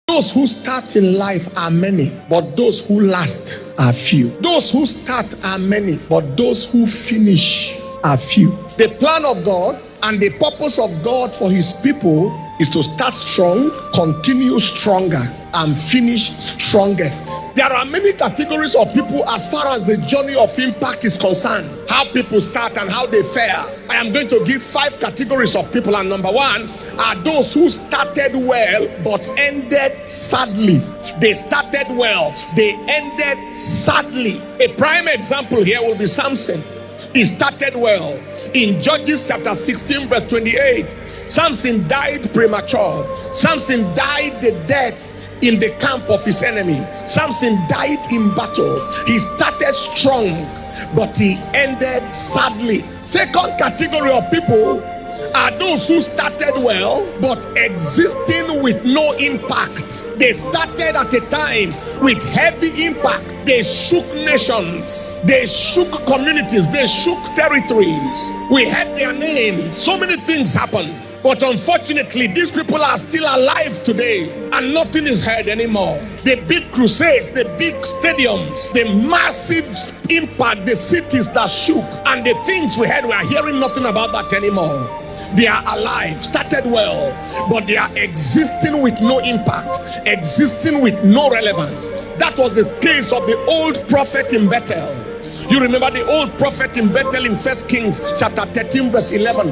Those who start in life are many, but those who last are few. Those who start are many, but those who finish are few. The plan of God and the purpose of God for his people is to start strong, continue stronger, and finish strongest. There are many categories of people as far as the journey of impact is concerned. How people start and how they fare. I am going to give 5 categories of people, and number 1 are those who started well but ended sadly. They started well, they ended sadly. A prime example here will be Samson. He started well. In Judges chapter 16 verse 28, Samson died premature. Samson died the death in the camp of his enemy. Samson died in battle. He started strong, but he ended sadly. Second category of people are those who started well but existing with no impact. They started at a time with heavy impact. They shook nations, they shook communities, they shook territories. We heard their name. So many things happened, but unfortunately these people are still alive today and nothing is heard anymore. The big crusades, the big stadiums, the massive impact, the cities that shook, and the things we heard, we are hearing nothing about that anymore. They are alive, started well, but they are existing with no impact, existing with no relevance. That was the case of the old prophet in Bethel. You remember the old prophet in Bethel in 1 Kings chapter 13 verse 11.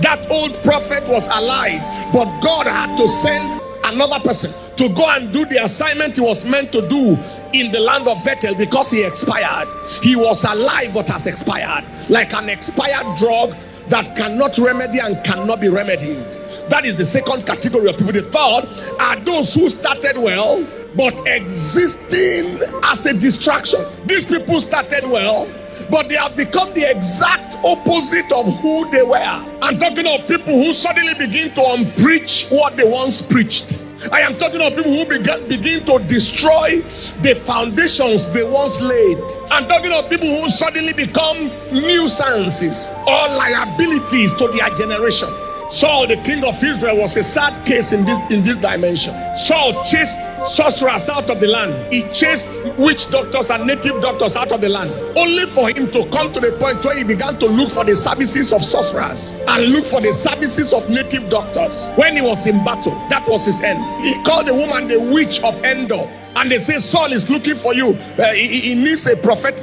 That old prophet was alive, but God had to send another person to go and do the assignment he was meant to do in the land of Bethel, because he expired. He was alive but has expired, like an expired drug that cannot remedy and cannot be remedied. That is the second category of people. The third are those who started well but existing as a distraction. These people started well, but they have become the exact opposite of who they were. I'm talking of people who suddenly begin to unpreach what they once preached. I am talking of people who begin to destroy the foundations they once laid. I'm talking of people who suddenly become nuisances or liabilities to their generation. Saul, the king of Israel, was a sad case in this dimension. Saul chased sorcerers out of the land. He chased witch doctors and native doctors out of the land, only for him to come to the point where he began to look for the services of sorcerers and look for the services of native doctors. When he was in battle, that was his end. He called the woman the witch of Endor. And they say, Saul is looking for you. He needs a prophet,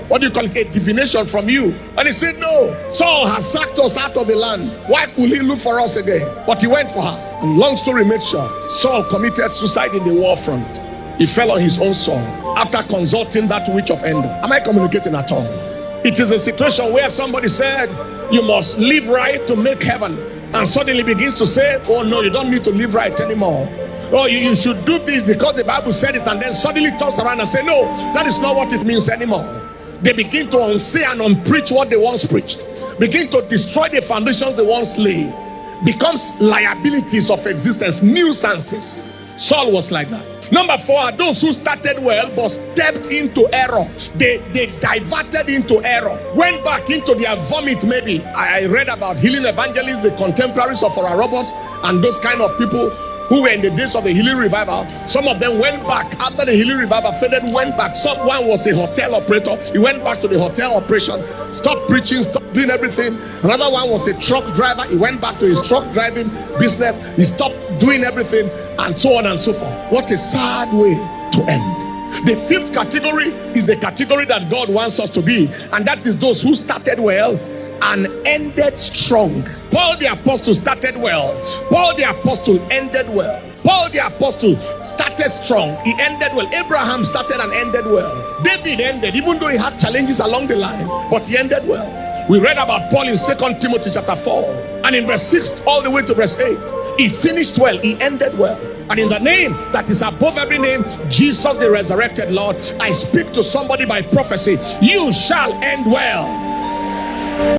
what do you call it, a divination from you. And he said, no, Saul has sacked us out of the land. Why could he look for us again? But he went for her. And long story made short, Saul committed suicide in the war front. He fell on his own sword after consulting that witch of Endor. Am I communicating at all? It is a situation where somebody said, you must live right to make heaven. And suddenly begins to say, oh no, you don't need to live right anymore. Oh, you should do this because the Bible said it, and then suddenly turns around and say, no, that is not what it means anymore. They begin to unsay and unpreach what they once preached, begin to destroy the foundations they once laid, becomes liabilities of existence, nuisances. Saul was like that. Number 4 are those who started well but stepped into error. They diverted into error, went back into their vomit. Maybe I read about healing evangelists, the contemporaries of our Roberts, and those kind of people who were in the days of the healing revival. Some of them went back after the healing revival faded, went back. One was a hotel operator. He went back to the hotel operation, stopped preaching, stopped doing everything. Another one was a truck driver. He went back to his truck driving business. He stopped doing everything, and so on and so forth. What a sad way to end. The 5th category is the category that God wants us to be, and that is those who started well and ended strong. Paul the apostle started well. Paul the apostle ended well. Paul the apostle started strong. He ended well. Abraham started and ended well. David ended, even though he had challenges along the line, but he ended well. We read about Paul in 2 Timothy chapter 4, and in verse 6 all the way to verse 8. He finished well, he ended well. And in the name that is above every name, Jesus the resurrected Lord, I speak to somebody by prophecy, you shall end well.